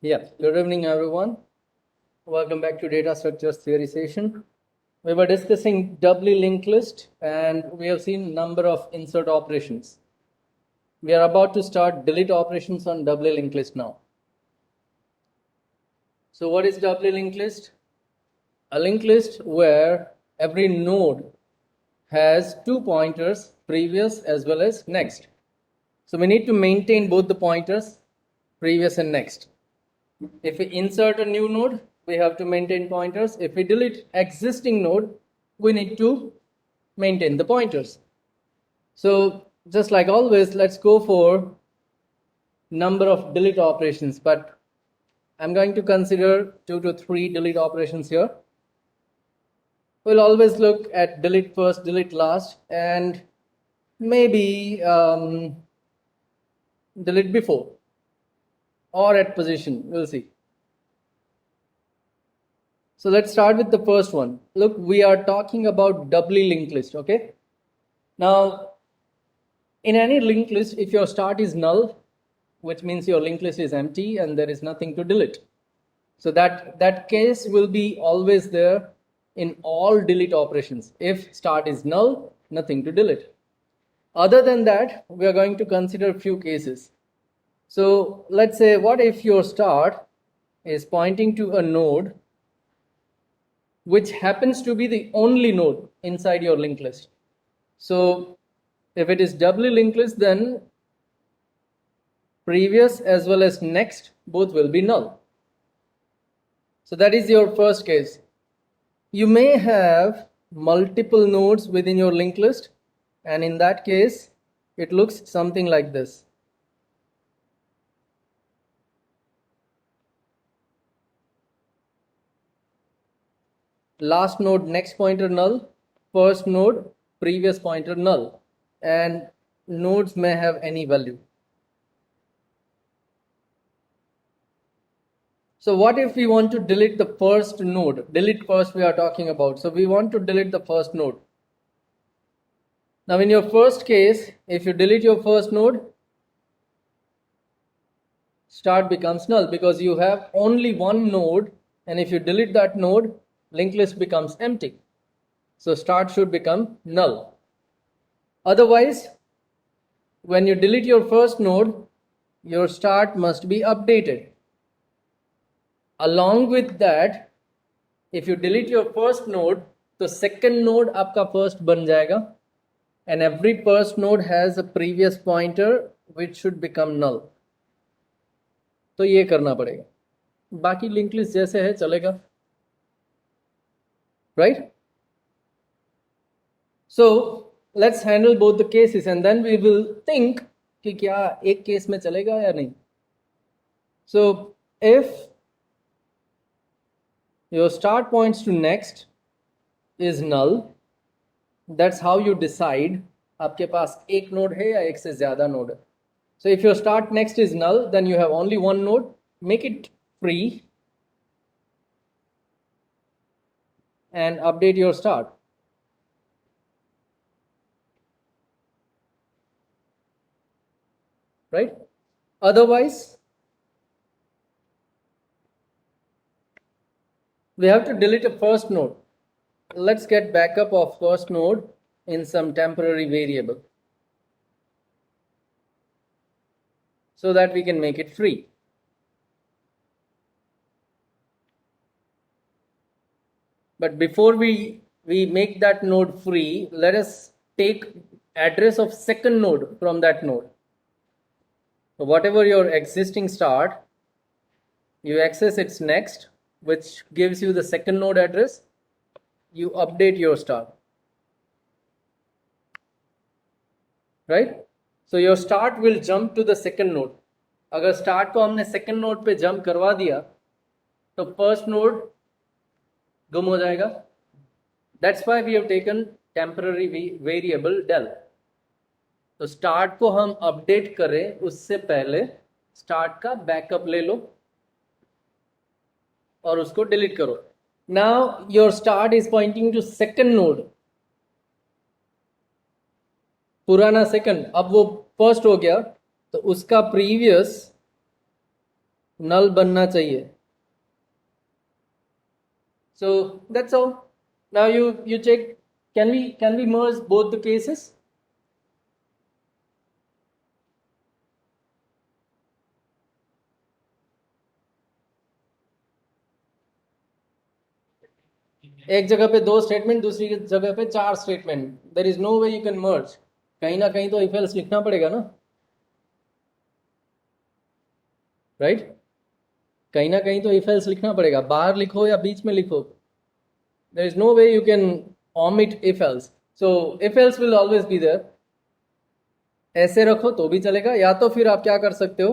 Yeah, good evening, everyone. Welcome back to Data Structures Theory session. We were discussing doubly linked list and we have seen number of insert operations. We are about to start delete operations on doubly linked list now. So what is doubly linked list? A linked list where every node has two pointers, previous as well as next. So we need to maintain both the pointers, previous and next. If we insert a new node, we have to maintain pointers. If we delete existing node, we need to maintain the pointers. So just like always, let's go for number of delete operations, but I'm going to consider 2 to 3 delete operations here. We'll always look at delete first, delete last, and maybe delete before or at position. We'll see. So let's start with the first one. Look, we are talking about doubly linked list, okay? Now, in any linked list, if your start is null, which means your linked list is empty and there is nothing to delete. So that case will be always there in all delete operations. If start is null, nothing to delete. Other than that, we are going to consider a few cases. So let's say, what if your start is pointing to a node which happens to be the only node inside your linked list. So if it is doubly linked list, then previous as well as next both will be null. So that is your first case. You may have multiple nodes within your linked list, and in that case it looks something like this. Last node next pointer null, first node previous pointer null, and nodes may have any value. So what if we want to delete the first node? Delete first we are talking about. So we want to delete the first node. Now in your first case, if you delete your first node, start becomes null because you have only one node, and if you delete that node, linked list becomes empty. So start should become null. Otherwise, when you delete your first node, your start must be updated. Along with that, if you delete your first node, the second node आपका first बन जाएगा, and every first node has a previous pointer which should become null. तो ये करना पड़ेगा. बाकी linked list जैसे है चलेगा, right? So let's handle both the cases and then we will think कि क्या एक केस में चलेगा या नहीं. So if your start points to next is null, that's how you decide आपके पास एक नोड है या एक से ज्यादा नोड है. So if your start next is null, then you have only one node. Make it free and update your start. Right? Otherwise, we have to delete a first node. Let's get backup of first node in some temporary variable so that we can make it free. But before we make that node free, let us take address of second node from that node. So whatever your existing start, you access its next, which gives you the second node address, you update your start. Right? So your start will jump to the second node. अगर start को हमने second node पे jump करवा दिया, तो first node गुम हो जाएगा. That's why we have taken temporary variable del. तो start को हम update करें उससे पहले start का backup ले लो और उसको delete करो. Now your start is pointing to second node. पुराना second, अब वो first हो गया, तो उसका previous null बनना चाहिए. So that's all. Now you check, can we merge both the cases? एक जगह पे 2 स्टेटमेंट, दूसरी जगह पे 4 statement. There is no way you can merge. कहीं ना कहीं तो इफ एल्स लिखना पड़ेगा ना, राइट? कहीं ना कहीं तो इफ एल्स लिखना पड़ेगा, बाहर लिखो या बीच में लिखो. There is no way you can omit if else. So if else will always be there. ऐसे रखो तो भी चलेगा, या तो फिर आप क्या कर सकते हो,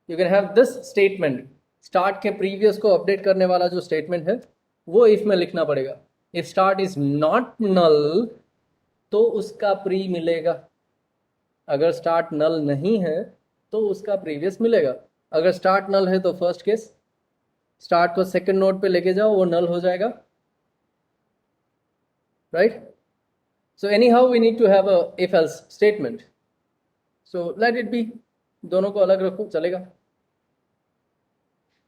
you can have this statement. Start के प्रीवियस को अपडेट करने वाला जो स्टेटमेंट है वो इफ में लिखना पड़ेगा. If start is not null तो उसका प्री मिलेगा. अगर स्टार्ट नल नहीं है तो उसका प्रीवियस मिलेगा. अगर स्टार्ट नल है तो फर्स्ट केस, स्टार्ट को सेकंड नोड पे लेके जाओ, वो नल हो जाएगा, right? So anyhow we need to have a if else statement. So let it be, दोनों को अलग रखो, चलेगा.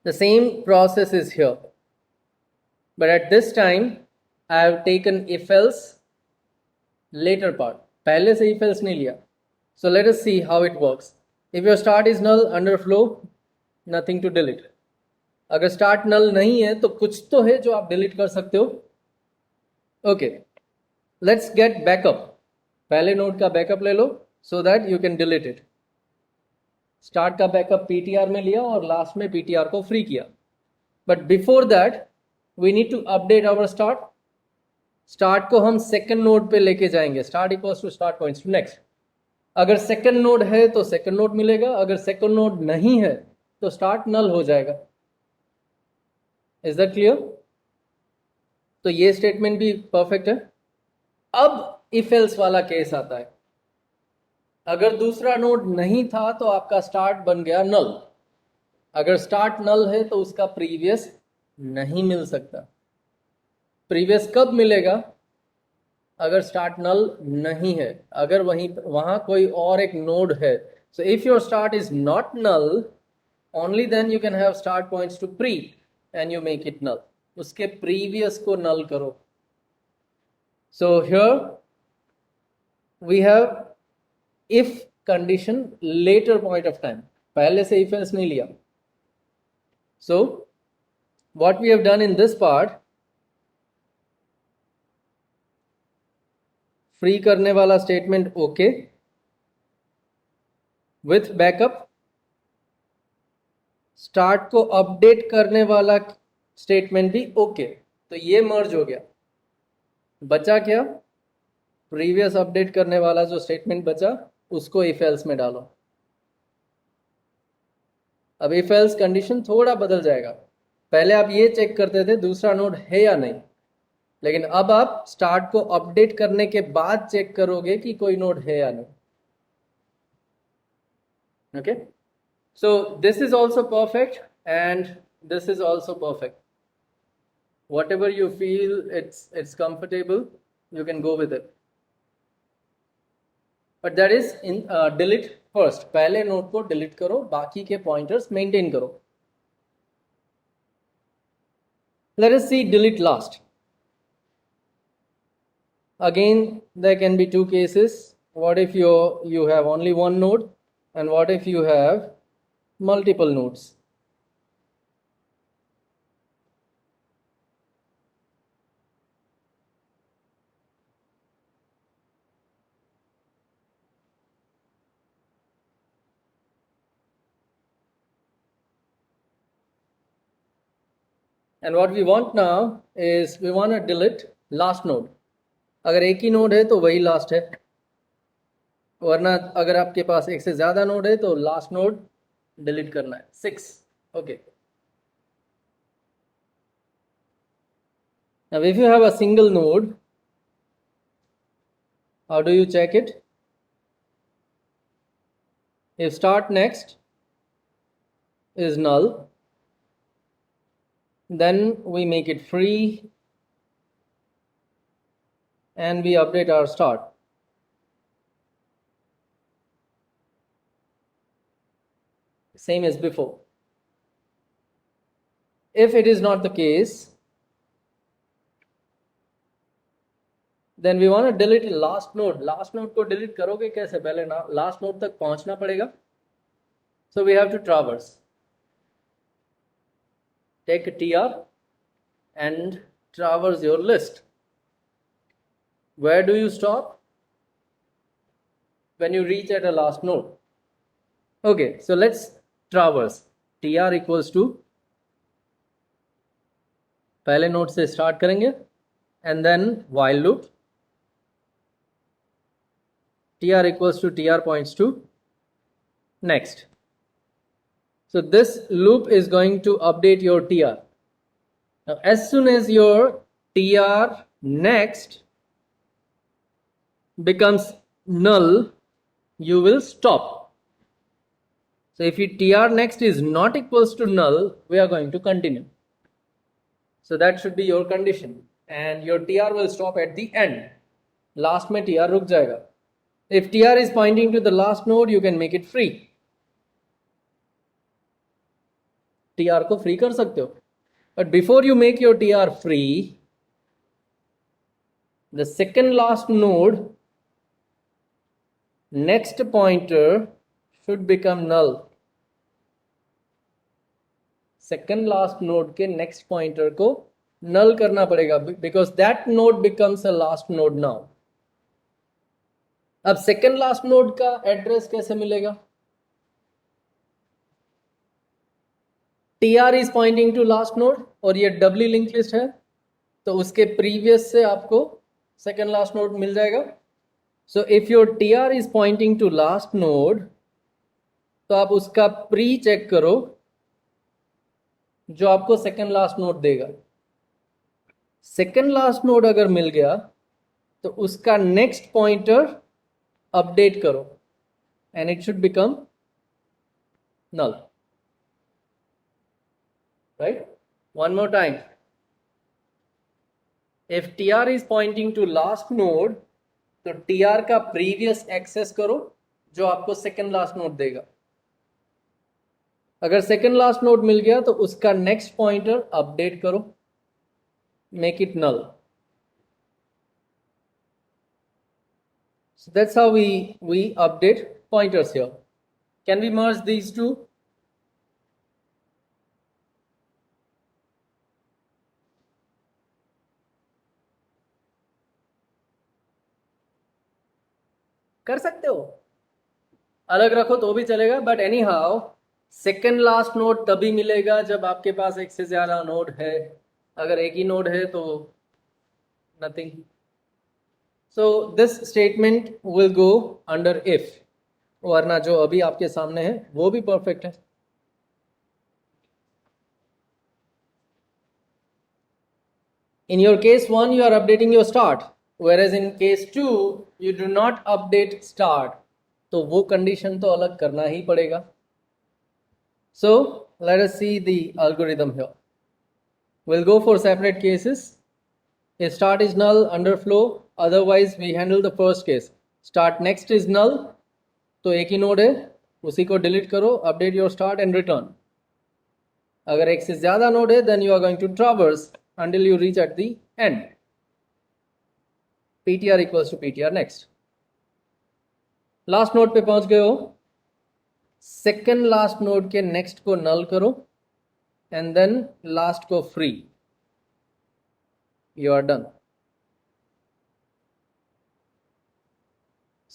The same process is here, but at this time I have taken if else later part. पहले से if else नहीं लिया. So let us see how it works. If your start is null under flow, nothing to delete. अगर start null नहीं है तो कुछ तो है जो आप delete कर सकते हो. Okay, let's get backup. पहले नोड का बैकअप ले लो so that you can delete it. Start का बैकअप पीटीआर में लिया और लास्ट में पीटीआर को फ्री किया. But before that we need to update our start. Start को हम सेकंड नोड पे लेके जाएंगे. Start equals to start points to next. अगर सेकंड नोड है तो सेकंड नोड मिलेगा, अगर सेकंड नोड नहीं है तो स्टार्ट नल हो जाएगा. Is that clear? तो ये स्टेटमेंट भी परफेक्ट है. अब इफ एल्स वाला केस आता है. अगर दूसरा नोड नहीं था तो आपका स्टार्ट बन गया नल. अगर स्टार्ट नल है तो उसका प्रीवियस नहीं मिल सकता. प्रीवियस कब मिलेगा? अगर स्टार्ट नल नहीं है, अगर वहां कोई और एक नोड है. So if your start is not null, only then you can have start points to pre and you make it null. उसके प्रीवियस को नल करो. So here we have if condition later point of time. पहले से if else नहीं लिया. So what we have done in this part, free करने वाला statement okay, with backup. start को update करने वाला statement भी okay. तो ये merge हो गया. बचा क्या? प्रीवियस अपडेट करने वाला जो स्टेटमेंट बचा उसको इफ एल्स में डालो. अब इफ एल्स कंडीशन थोड़ा बदल जाएगा. पहले आप ये चेक करते थे दूसरा नोड है या नहीं, लेकिन अब आप स्टार्ट को अपडेट करने के बाद चेक करोगे कि कोई नोड है या नहीं. Okay, so this is also perfect and this is also perfect. whatever you feel it's comfortable, you can go with it. But that is in delete first. पहले नोड को डिलीट करो, बाकी के पॉइंटर्स मेंटेन करो. Let us see delete last. Again there can be two cases. What if you have only one node and what if you have multiple nodes? And what we want now is we want to delete last node. अगर एक ही node है तो वही last है, वरना अगर आपके पास एक से ज़्यादा नोड है तो लास्ट नोड डिलीट करना है. 6. Okay. Now if you have a single node, how do you check it? If start next is null, then we make it free and we update our start. same as before. If it is not the case, then we want to delete last node. Last node को delete करोगे कैसे? पहले ना last node तक पहुंचना पड़ेगा. So we have to traverse. Take a tr and traverse your list. Where do you stop? When you reach at a last node. Okay, so let's traverse. tr equals to पहले node से start करेंगे and then while loop. tr equals to tr points to next. So this loop is going to update your tr. Now as soon as your tr next becomes null, you will stop. So if your tr next is not equals to null, we are going to continue. So that should be your condition, and your tr will stop at the end. Last में tr रुक जाएगा. If tr is pointing to the last node, you can make it free. tr को free कर सकते हो. But before you make your tr free, the second last node next pointer should become null. Second last node के next pointer को null करना पड़ेगा, because that node becomes a last node now. अब second last node का address कैसे मिलेगा? tr is pointing to last node और ये doubly linked list है, तो उसके previous से आपको second last node मिल जाएगा. So if your tr is pointing to last node, तो आप उसका pre check करो जो आपको सेकेंड लास्ट नोड देगा. सेकेंड लास्ट नोड अगर मिल गया तो उसका नेक्स्ट पॉइंटर अपडेट करो and it should become null. Right? One more time. If tr is pointing to last node, तो tr का previous access करो जो आपको सेकेंड लास्ट नोड देगा. अगर सेकेंड लास्ट नोड मिल गया तो उसका नेक्स्ट पॉइंटर अपडेट करो, make it null. So that's how we update pointers here. Can we merge these two? कर सकते हो, अलग रखो तो भी चलेगा, but any how second last node तभी मिलेगा जब आपके पास एक से ज्यादा नोड है. अगर एक ही नोड है तो nothing. So this statement will go under if, वरना जो अभी आपके सामने है वो भी परफेक्ट है. In your case 1 you are updating your start, whereas in case 2 you do not update start. तो वो कंडीशन तो अलग करना ही पड़ेगा. So let us see the algorithm here. We'll go for separate cases. If start is null, underflow, otherwise we handle the first case. Start next is null, तो एक ही node है, उसी को डिलीट करो, update your start and return. अगर एक से ज़्यादा नोड है, then you are going to traverse until you reach at the end. ptr equals to ptr next. Last node पे पहुंच गए हो, सेकेंड लास्ट नोड के नेक्स्ट को नल करो एंड देन लास्ट को free. You are done.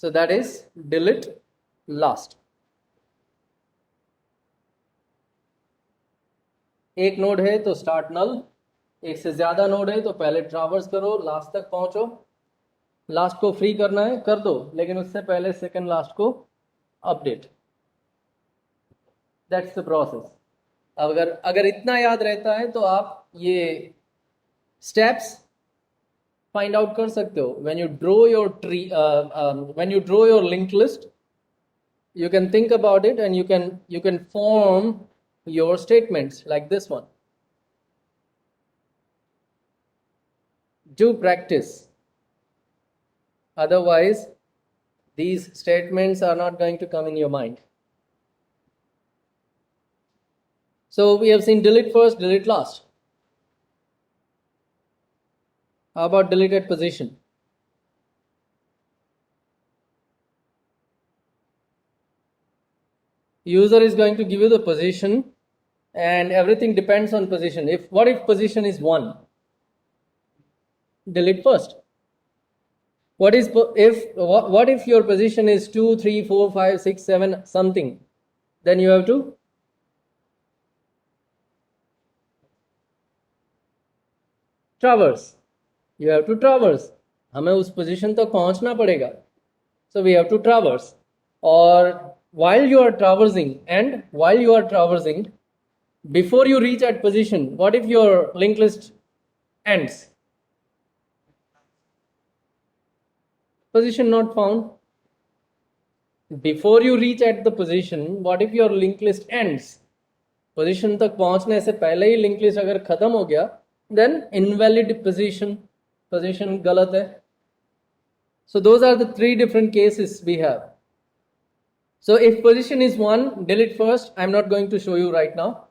So that is delete last. एक node है तो स्टार्ट नल, एक से ज्यादा नोड है तो पहले ट्रावर्स करो, लास्ट तक पहुंचो. लास्ट को फ्री करना है कर दो, लेकिन उससे पहले सेकंड लास्ट को अपडेट. That's the process. अगर इतना याद रहता है तो आप ये स्टेप्स फाइंड आउट कर सकते हो. When you draw your tree, when you draw your linked list, you can think about it and you can form your statements like this one. Do practice, otherwise these statements are not going to come in your mind. So we have seen delete first, delete last. How about delete at position? User is going to give you the position and everything depends on position. What if position is 1? Delete first. What if your position is 2, 3, 4, 5, 6, 7 something? Then you have to traverse. You have to traverse. हमें उस position तक पहुंचना पड़ेगा. So we have to traverse. Or while you are traversing, before you reach at position, what if your linked list ends? Position not found. Before you reach at the position, what if your linked list ends? Position तक पहुंचने से पहले ही linked list अगर खत्म हो गया, then invalid position गलत है. So those are the 3 different cases we have. So if position is 1, delete first. I'm not going to show you right now.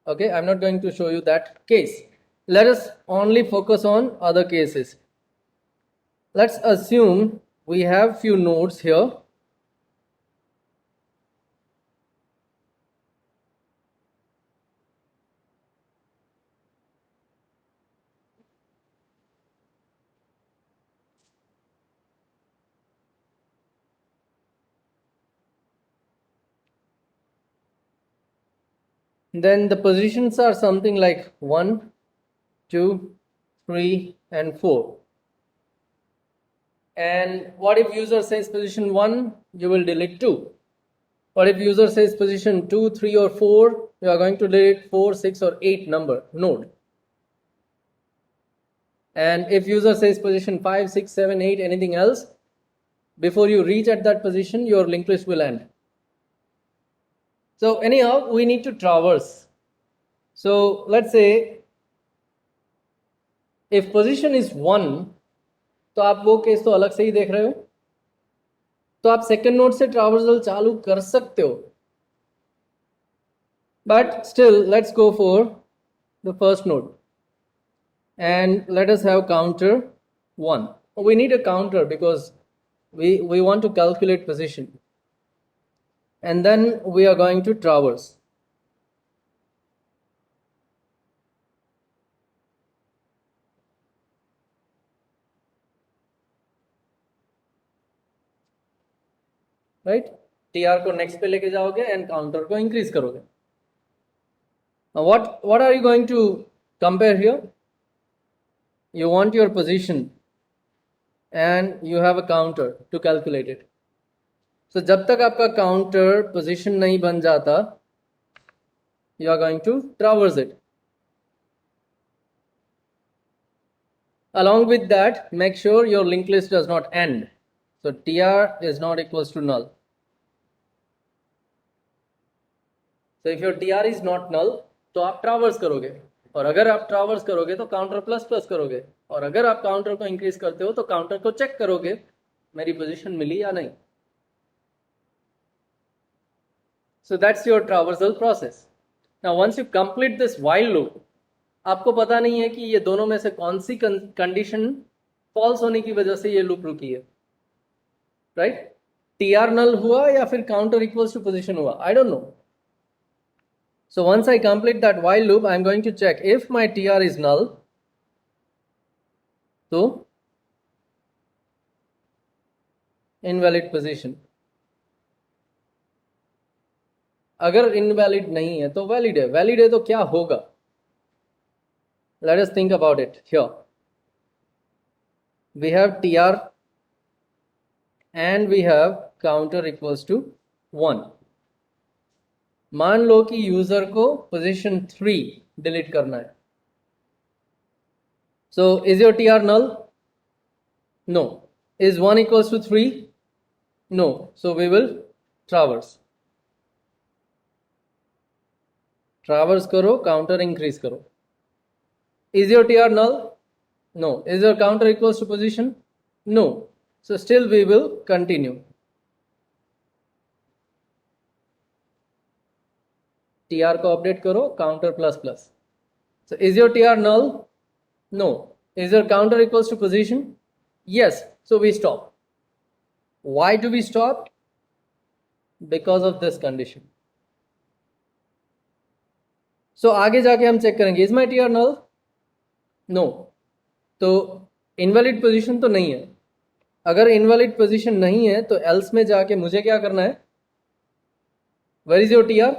Okay, I'm not going to show you that case. Let us only focus on other cases. Let's assume we have few nodes here. Then the positions are something like 1, 2, 3 and 4. And what if user says position 1, you will delete 2. What if user says position 2, 3 or 4, you are going to delete 4, 6 or 8 number node. And if user says position 5, 6, 7, 8 anything else, before you reach at that position, your linked list will end. So anyhow, we need to traverse. So let's say if position is 1, तो आप वो case तो अलग से ही देख रहे हो, तो आप सेकंड नोड से ट्रावर्सल चालू कर सकते हो. But still, let's go for the first node and let us have counter 1. We need a counter because we want to calculate position, and then we are going to traverse. Right? TR को next पे लेके जाओगे and counter को increase करोगे. Now what are you going to compare here? You want your position and you have a counter to calculate it. So जब तक आपका counter position नहीं बन जाता, you are going to traverse it. Along with that, make sure your linked list does not end. So TR is not equals to null. So if your TR is not null, तो आप traverse करोगे, और अगर आप traverse करोगे तो counter plus plus करोगे, और अगर आप counter को increase करते हो तो counter को check करोगे मेरी position मिली या नहीं. So that's your traversal process. Now once you complete this while loop, आपको पता नहीं है कि ये दोनों में से कौन सी कंडीशन फॉल्स होने की वजह से ये लूप रुकी है. राइट? TR null हुआ या फिर counter equals to position हुआ, I don't know. So once I complete that while loop, I'm going to check if my TR is null, so invalid position. अगर invalid नहीं है तो valid है. Valid है तो क्या होगा? Let us think about it here. We have TR and we have counter equals to 1. मान लो कि यूजर को पोजीशन 3 डिलीट करना है. So is your TR null? No. Is 1 equals to 3? No. So we will traverse. Traverse करो, counter increase करो. Is your TR null? No. Is your counter equals to position? No. So still we will continue. TR को update करो, counter plus plus. So is your TR null? No. Is your counter equals to position? Yes. So we stop. Why do we stop? Because of this condition. So आगे जाके हम check करेंगे, is my TR null? No. तो invalid position तो नहीं है. अगर invalid position नहीं है तो else में जाके मुझे क्या करना है? Where is your TR?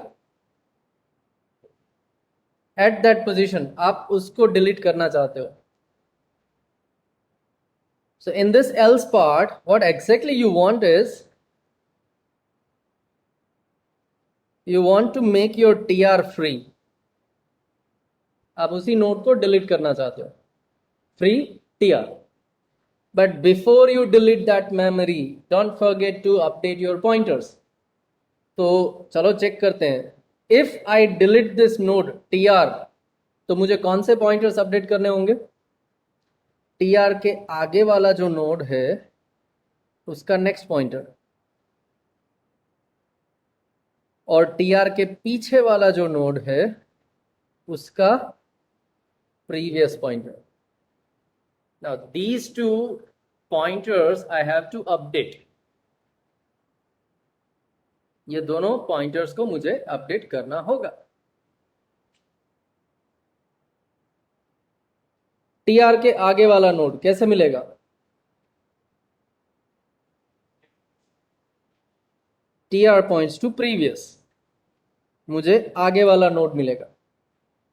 At that position आप उसको delete करना चाहते हो. So in this else part, what exactly you want is, you want to make your TR free. आप उसी नोड को डिलीट करना चाहते हो, free TR. But before you delete that memory, don't forget to update your pointers. तो चलो check करते हैं. If I delete this node TR, तो मुझे कौन से पॉइंटर्स अपडेट करने होंगे? TR के आगे वाला जो नोड है उसका नेक्स्ट पॉइंटर, और TR के पीछे वाला जो नोड है उसका previous pointer. Now these two pointers I have to update. ये दोनों पॉइंटर्स को मुझे अपडेट करना होगा. TR के आगे वाला नोड कैसे मिलेगा? TR points to previous. मुझे आगे वाला नोड मिलेगा,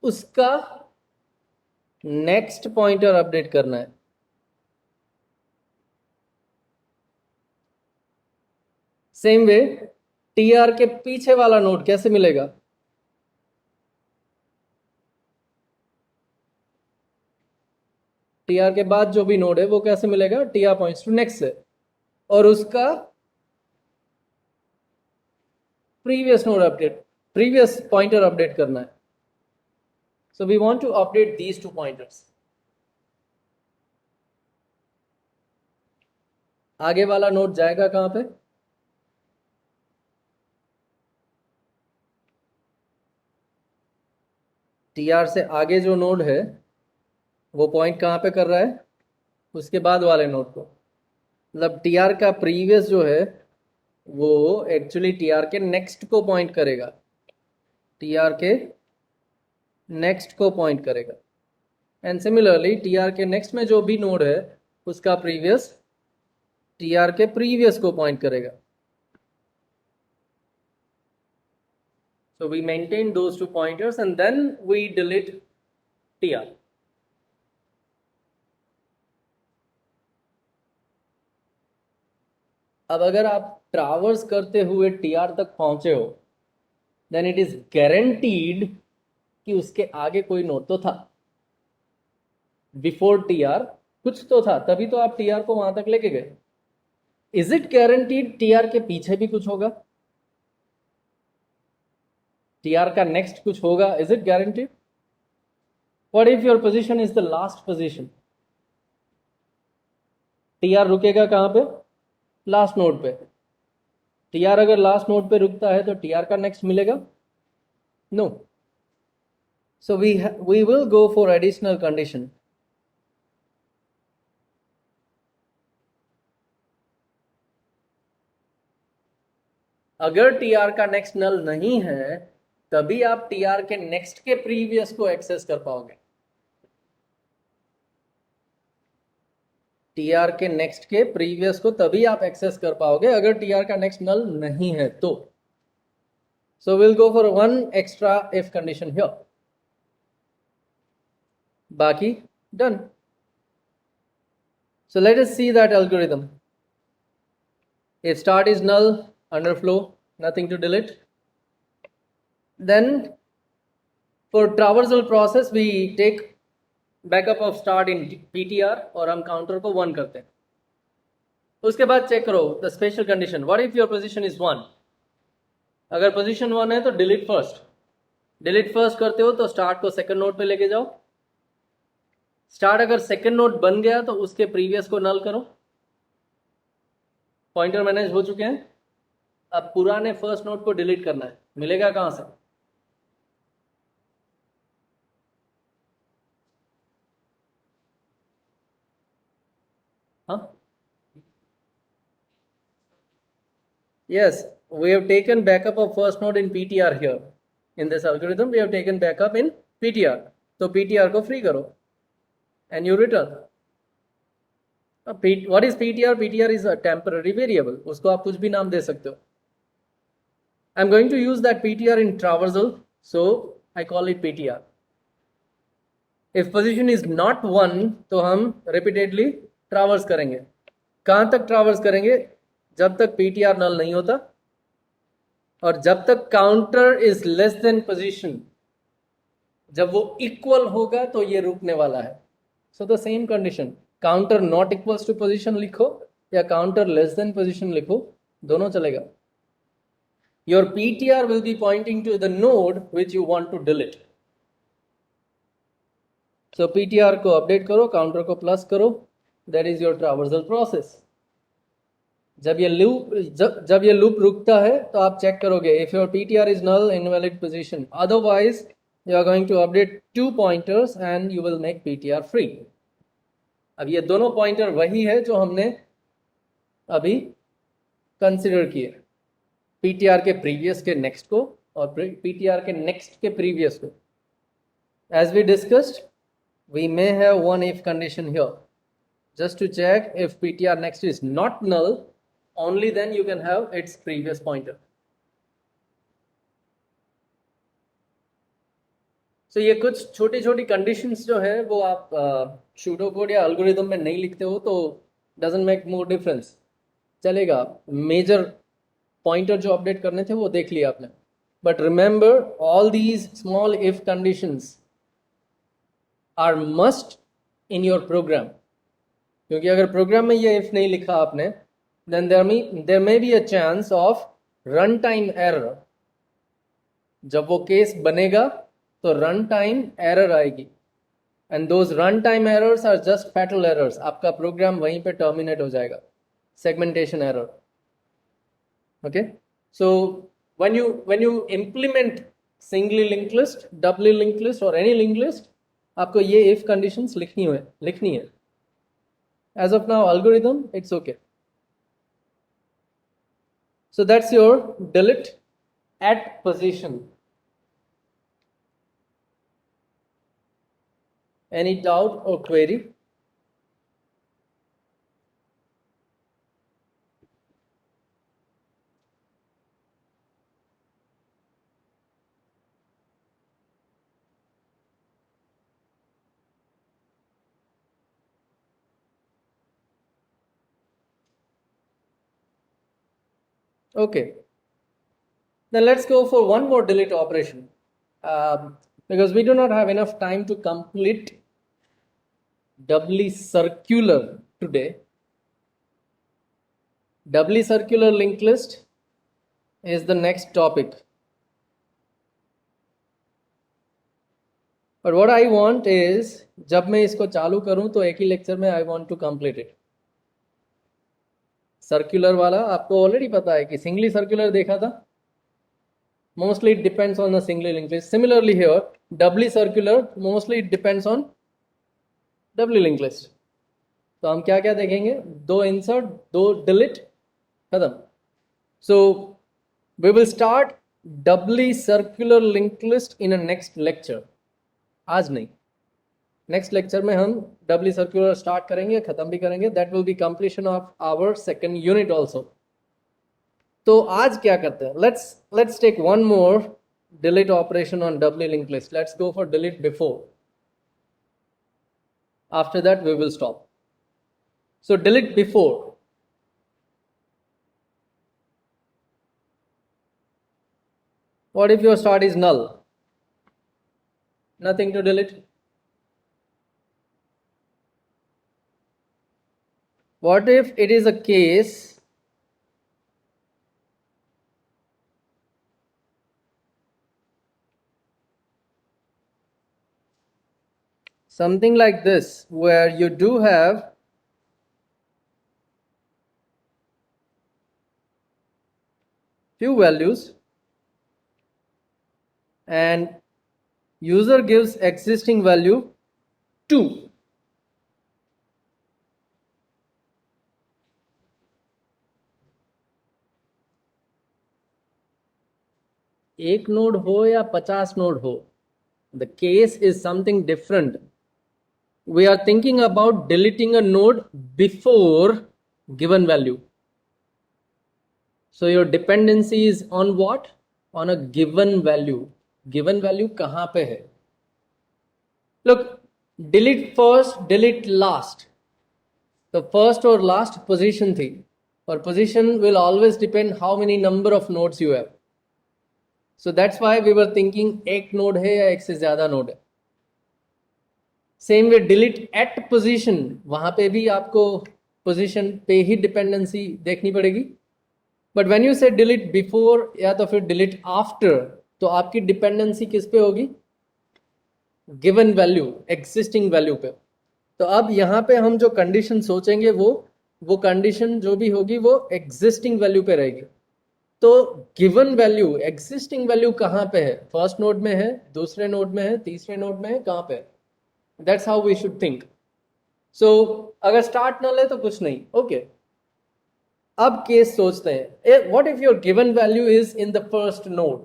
उसका नेक्स्ट पॉइंटर अपडेट करना है. सेम वे TR के पीछे वाला नोड कैसे मिलेगा? TR के बाद जो भी नोड है वो कैसे मिलेगा? TR पॉइंट्स टू नेक्स्ट से, और उसका previous node update, previous pointer update करना है. So we want to update these two pointers. आगे वाला नोड जाएगा कहां पे? TR से आगे जो नोड है वो पॉइंट कहां पे कर रहा है? उसके बाद वाले नोड को. मतलब TR का प्रीवियस जो है वो एक्चुअली TR के नेक्स्ट को पॉइंट करेगा, TR के नेक्स्ट को पॉइंट करेगा. एंड सिमिलरली TR के नेक्स्ट में जो भी नोड है उसका प्रीवियस TR के प्रीवियस को पॉइंट करेगा. So we maintain those two pointers and then we delete TR. अब अगर आप ट्रैवर्स करते हुए TR तक पहुंचे हो, then it is guaranteed कि उसके आगे कोई नोड तो था. बिफोर TR कुछ तो था, तभी तो आप TR को वहां तक लेके गए. इज इट गारंटीड TR के पीछे भी कुछ होगा? TR का नेक्स्ट कुछ होगा? Is it guaranteed? What if your position is the last position? TR रुकेगा कहां पे? लास्ट नोड पे. TR अगर लास्ट नोड पे रुकता है तो TR का नेक्स्ट मिलेगा? No. So we will go for additional condition. अगर TR का नेक्स्ट नल नहीं है तभी आप TR के नेक्स्ट के प्रीवियस को एक्सेस कर पाओगे. TR के नेक्स्ट के प्रीवियस को तभी आप एक्सेस कर पाओगे अगर TR का नेक्स्ट नल नहीं है तो. So we'll go for one extra if condition here. बाकी done. So let us see that algorithm. If start is null, underflow, nothing to delete. Then for traversal process we take backup of start in PTR और हम counter को 1 करते हैं. उसके बाद check करो the special condition. What if your position is 1? अगर position 1 है तो डिलीट फर्स्ट. डिलीट फर्स्ट करते हो तो स्टार्ट को सेकंड नोड पे लेके जाओ. स्टार्ट अगर सेकंड नोड बन गया तो उसके प्रीवियस को नल करो. पॉइंटर मैनेज हो चुके हैं. अब पुराने फर्स्ट नोड को डिलीट करना है. मिलेगा कहां से? Huh? Yes, we have taken backup of first node in PTR here. In this algorithm, we have taken backup in PTR. So PTR को free करो and you return. What is PTR? PTR is a temporary variable. उसको आप कुछ भी नाम दे सकते हो. I'm going to use that PTR in traversal, so I call it PTR. If position is not 1, तो हम repeatedly traverse करेंगे. कहाँ तक traverse करेंगे? जब तक PTR null नहीं होता और जब तक counter is less than position. जब वो equal होगा तो ये रुकने वाला है. So the same condition. Counter not equals to position लिखो या counter less than position लिखो, दोनों चलेगा. Your PTR will be pointing to the node which you want to delete. So PTR को update करो, counter को plus करो. That is your traversal process. जब ये loop रुकता है तो आप check करोगे if your PTR is null, invalid position. Otherwise, you are going to update 2 pointers and you will make PTR free. अब ये दोनों pointer वही है जो हमने अभी consider किए. PTR के previous के next को और PTR के next के previous को. As we discussed, we may have one if condition here. Just to check if PTR next is not null, only then you can have its previous pointer. So ये कुछ छोटी छोटी conditions जो है वो आप pseudocode या algorithm में नहीं लिखते हो तो doesn't make more difference. चलेगा. Major pointer जो update करने थे वो देख लिया आपने. But remember, all these small if conditions are must in your program. क्योंकि अगर program में ये if नहीं लिखा आपने, then there may be a chance of runtime error. जब वो case बनेगा तो runtime error आएगी. And those runtime errors are just fatal errors. आपका program वहीं पे terminate हो जाएगा. Segmentation error. Okay? So when you implement singly linked list, doubly linked list or any linked list, आपको ये if conditions लिखनी है. As of now, algorithm, it's okay. So that's your delete at position. Any doubt or query? Okay. Then let's go for one more delete operation. Because we do not have enough time to complete doubly circular today. Doubly circular linked list is the next topic. But what I want is, जब मैं इसको चालू करूं तो एक ही lecture में I want to complete it. Circular वाला आपको ऑलरेडी पता है कि सिंगली सर्कुलर देखा था. Mostly it depends on the singly linked list. Similarly here, doubly circular, mostly it depends on doubly linked list. तो हम क्या क्या देखेंगे? 2 insert, 2 delete, खत्म. So we will start doubly circular linked list in a next lecture. आज नहीं. Next lecture में हम doubly circular start करेंगे, खत्म भी करेंगे. That will be completion of our second unit also. तो आज क्या करते हैं? Let's take one more delete operation on doubly linked list. Let's go for delete before. After that we will stop. So delete before. What if your start is null? Nothing to delete. What if it is a case something like this, where you do have few values and user gives existing value 2. एक node हो या 50 node हो, the case is something different. We are thinking about deleting a node before given value. So your dependency is on what? On a given value. Given value कहाँ पे है? Look, delete first, delete last. The first or last position थी, और position will always depend how many number of nodes you have. So that's why we were thinking एक node है या एक से ज़्यादा node है. Same way delete at position, वहां पे भी आपको पोजीशन पे ही डिपेंडेंसी देखनी पड़ेगी. बट व्हेन यू से डिलीट बिफोर या तो फिर डिलीट आफ्टर, तो आपकी डिपेंडेंसी किस पे होगी? गिवन वैल्यू, एग्जिस्टिंग वैल्यू पे. तो अब यहाँ पे हम जो कंडीशन सोचेंगे वो कंडीशन जो भी होगी वो एग्जिस्टिंग वैल्यू पे रहेगी. तो गिवन वैल्यू, एग्जिस्टिंग वैल्यू कहाँ पे है? फर्स्ट नोड में है, दूसरे नोड में है, तीसरे नोड में है, कहाँ पे है? That's how we should think. So अगर स्टार्ट ना ले तो कुछ नहीं. ओके, अब केस सोचते हैं. What if your given value is in the first node?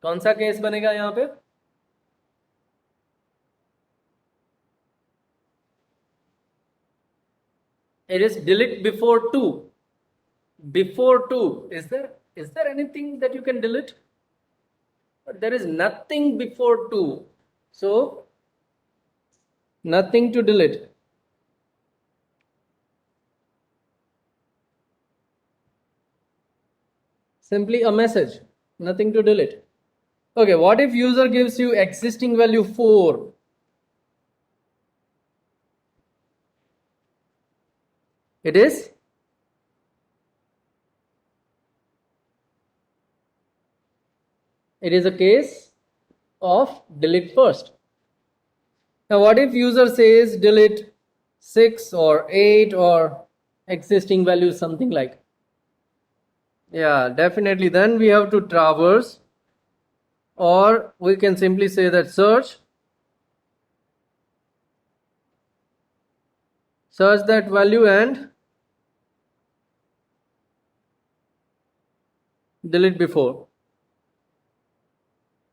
कौन सा केस बनेगा यहां पे? It is delete before 2. Before 2, is there anything that you can delete? But there is nothing before 2, so nothing to delete. Simply a message, nothing to delete. Okay, what if user gives you existing value 4? It is a case of delete first. Now what if user says delete 6 or 8 or existing values, something like? Yeah, definitely then we have to traverse, or we can simply say that search that value and delete before.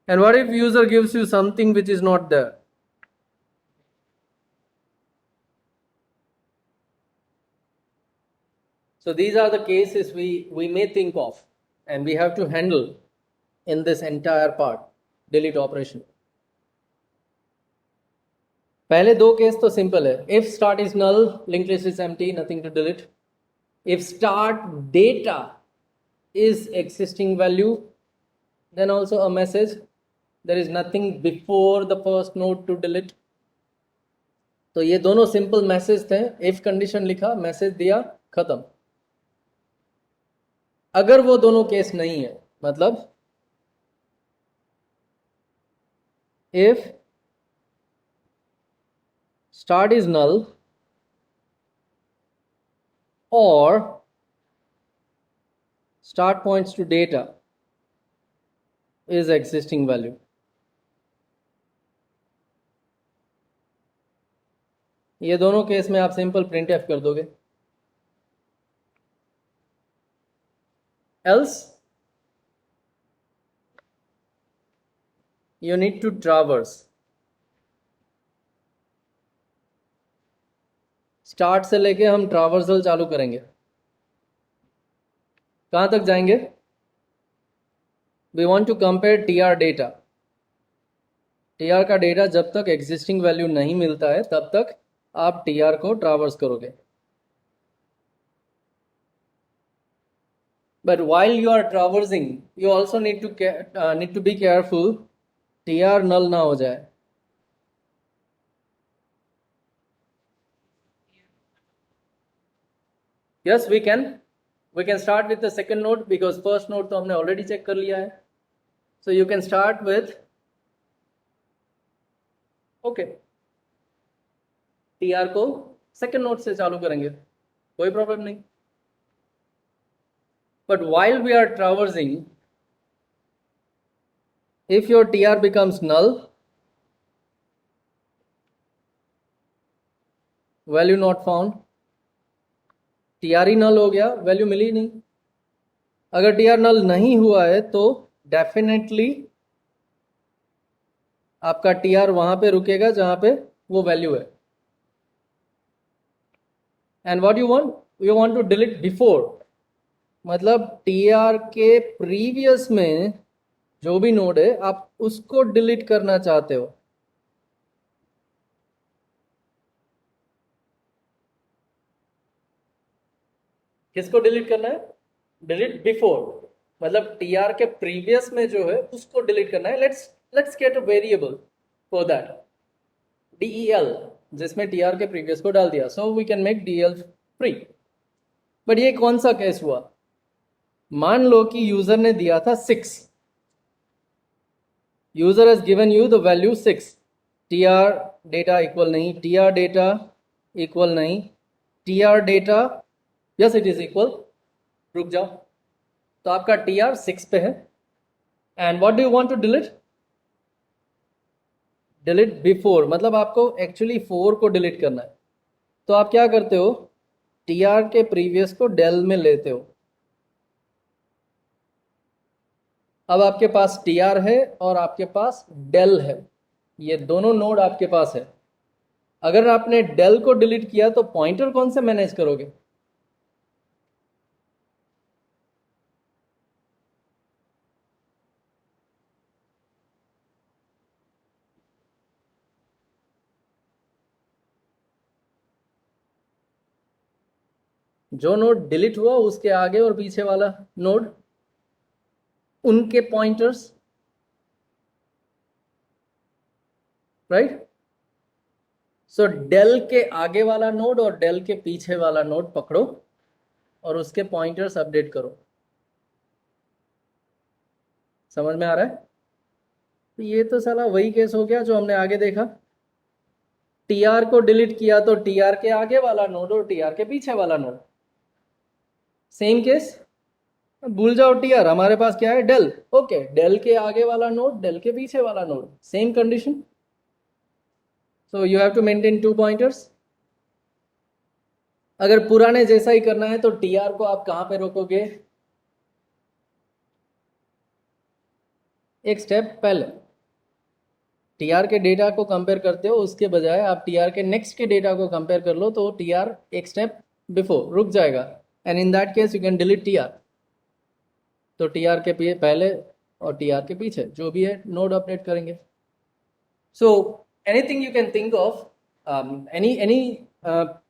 And what if user gives you something which is not there? So these are the cases we may think of and we have to handle in this entire part, delete operation. पहले दो case तो simple है. If start is null, linked list is empty, nothing to delete. If start data is existing value, then also a message, there is nothing before the first node to delete. तो ये दोनों simple message थे. If condition लिखा, message दिया, खत्म. अगर वो दोनों केस नहीं है, मतलब if start is null or start points to data is existing value. ये दोनों केस में आप सिंपल प्रिंट एफ कर दोगे. Else you need to traverse. Start से लेके हम ट्रावर्सल चालू करेंगे. कहां तक जाएंगे? We want to compare TR data. TR का डेटा जब तक एग्जिस्टिंग वैल्यू नहीं मिलता है तब तक आप टीआर को ट्रावर्स करोगे. But while you are traversing, you also need to be careful TR null ना हो जाए. Yes, we can start with the second node because first node तो हमने already check कर लिया है. So you can start with, okay, TR को second node से चालू करेंगे, कोई प्रॉब्लम नहीं. But while we are traversing, if your TR becomes null, value not found, TR ही नल हो गया, वैल्यू मिली नहीं। अगर टीआर नल नहीं हुआ है तो डेफिनेटली आपका टीआर वहां पे रुकेगा जहां पे वो वैल्यू है। And what you want to delete before, मतलब टीआर के प्रीवियस में जो भी नोड है आप उसको डिलीट करना चाहते हो। किसको डिलीट करना है? डिलीट बिफोर, मतलब टीआर के प्रीवियस में जो है उसको डिलीट करना है। Let's get a variable for that, del, जिसमें टीआर के प्रीवियस को डाल दिया, so we can make del free. But ये कौन सा केस हुआ? मान लो कि यूजर ने दिया था 6, user has given you the value 6, TR data equal नहीं, टीआर डेटा इक्वल नहीं, TR data yes it is equal, रुक जाओ, तो आपका टीआर 6 पे है। And what do you want to delete? Delete before, मतलब आपको एक्चुअली 4 को डिलीट करना है। तो आप क्या करते हो? टीआर के प्रीवियस को डेल में लेते हो। अब आपके पास टीआर है और आपके पास डेल है, ये दोनों नोड आपके पास है। अगर आपने डेल को डिलीट किया तो पॉइंटर कौन से मैनेज करोगे? जो नोड डिलीट हुआ उसके आगे और पीछे वाला नोड, उनके पॉइंटर्स, राइट? सो डेल के आगे वाला नोड और डेल के पीछे वाला नोड पकड़ो और उसके पॉइंटर्स अपडेट करो। समझ में आ रहा है? तो ये तो साला वही केस हो गया जो हमने आगे देखा। टीआर को डिलीट किया तो टीआर के आगे वाला नोड और टीआर के पीछे वाला नोड, सेम केस। भूल जाओ टीआर, हमारे पास क्या है? डेल। ओके, डेल के आगे वाला नोड, डेल के पीछे वाला node, same condition. So you have to maintain 2 pointers. अगर पुराने जैसा ही करना है तो टीआर को आप कहां पे रोकोगे? एक स्टेप पहले। टीआर के डेटा को कंपेयर करते हो, उसके बजाय आप टीआर के नेक्स्ट के डेटा को कंपेयर कर लो, तो टीआर एक स्टेप बिफोर रुक जाएगा। And in that case you can delete TR. तो टीआर के पहले और टीआर के पीछे जो भी है नोड अपडेट करेंगे। So anything you can think of, any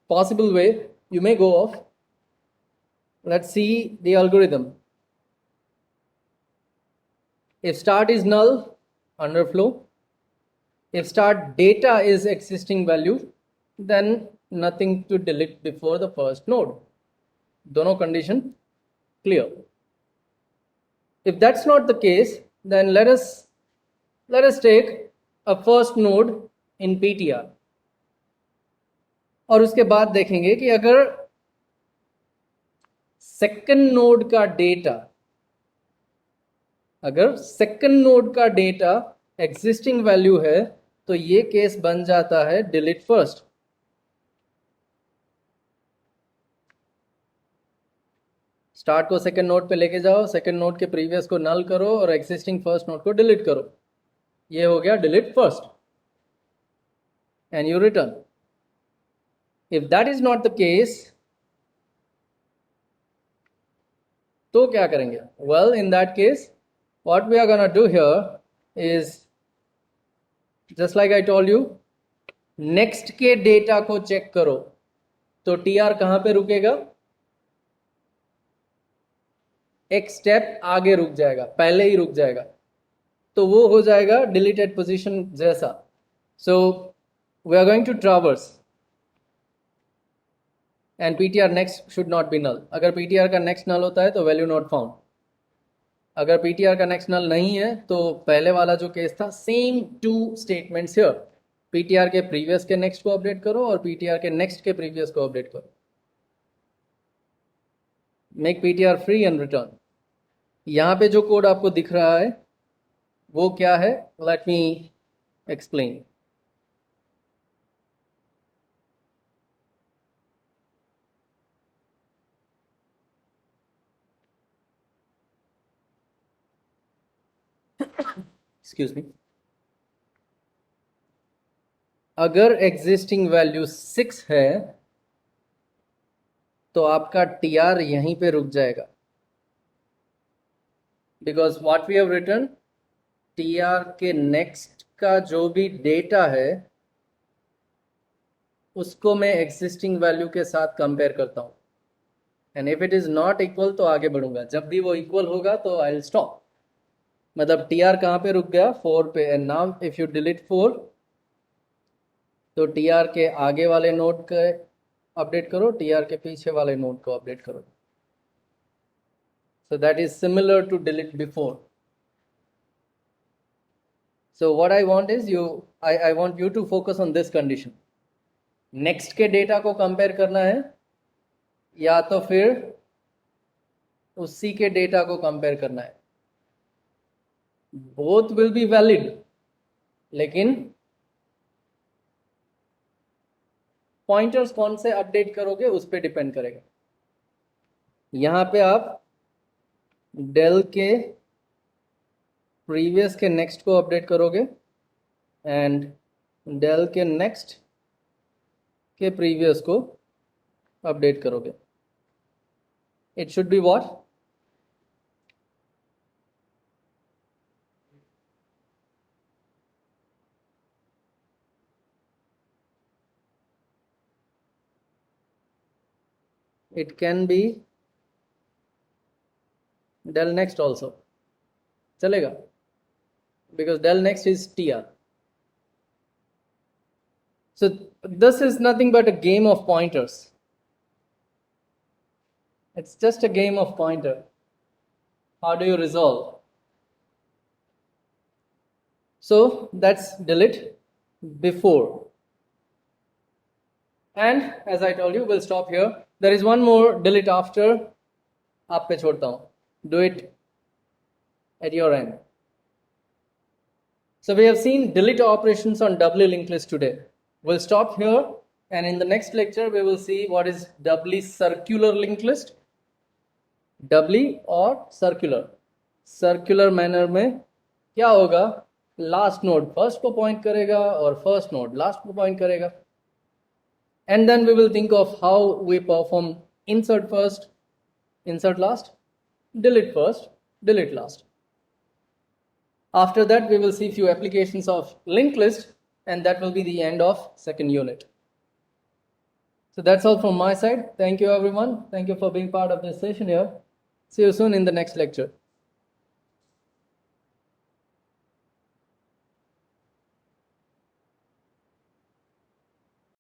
possible way you may go of. Let's see the algorithm. If start is null, underflow. If start data is existing value, then nothing to delete before the first node. Dono condition clear. If that's not the case, then let us take a first node in PTR और उसके बाद देखेंगे कि अगर second node का data, अगर second node का data existing value है तो ये केस बन जाता है डिलीट फर्स्ट। स्टार्ट को सेकंड नोड पे लेके जाओ, सेकंड नोड के प्रीवियस को नल करो और एग्जिस्टिंग फर्स्ट नोड को डिलीट करो, ये हो गया delete first, and you return. If that is not the case तो क्या करेंगे? Well, in that case what we are going to do here is just like I told you, next के data को check करो। तो TR कहां पे रुकेगा? एक स्टेप आगे रुक जाएगा, पहले ही रुक जाएगा, तो वो हो जाएगा डिलीटेड पोजीशन जैसा। So we are going to traverse and PTR next should not be null. अगर पीटीआर का नेक्स्ट नल होता है तो वैल्यू नॉट फाउंड। अगर पीटीआर का नेक्स्ट नल नहीं है तो पहले वाला जो केस था, सेम 2 स्टेटमेंट्स हियर। पीटीआर के प्रीवियस के नेक्स्ट को अपडेट करो और पीटीआर के नेक्स्ट के प्रीवियस को अपडेट करो। Make PTR free and return. यहां पे जो कोड आपको दिख रहा है वो क्या है? Let me explain. excuse me, अगर एग्जिस्टिंग वैल्यू 6 है तो आपका टीआर यहीं पे रुक जाएगा, because what we have written, TR के नेक्स्ट का जो भी डेटा है उसको मैं एग्जिस्टिंग वैल्यू के साथ कंपेयर करता हूं, and if it is not equal तो आगे बढ़ूंगा, जब भी वो इक्वल होगा तो आई विल स्टॉप। मतलब टीआर कहां पे रुक गया, 4 पे, and now if you delete 4 तो टीआर के आगे वाले नोड के अपडेट करो, टीआर के पीछे वाले नोड को अपडेट करो। So that is similar to delete before. So what I want is I want you to focus on this condition. Next के डेटा को कंपेयर करना है या तो फिर उसी के डेटा को कंपेयर करना है। Both will be valid, लेकिन पॉइंटर्स कौन से अपडेट करोगे उस पर डिपेंड करेगा। यहां पे आप डेल के प्रीवियस के नेक्स्ट को अपडेट करोगे एंड डेल के नेक्स्ट के प्रीवियस को अपडेट करोगे। It should be what, it can be del next also चलेगा, because del next is tr. So this is nothing but a game of pointers. It's just a game of pointer. How do you resolve? So that's delete before, and as I told you, we'll stop here. There is one more delete after, आप पे छोड़ता हूँ, do it at your end. So we have seen delete operations on doubly linked list today. We'll stop here, and in the next lecture we will see what is doubly circular linked list. Doubly और circular manner में क्या होगा, last node first को point करेगा और first node last को point करेगा, and then we will think of how we perform insert first, insert last, delete first, delete last. After that we will see few applications of linked list, and that will be the end of second unit. So that's all from my side. Thank you everyone. Thank you for being part of this session here. See you soon in the next lecture.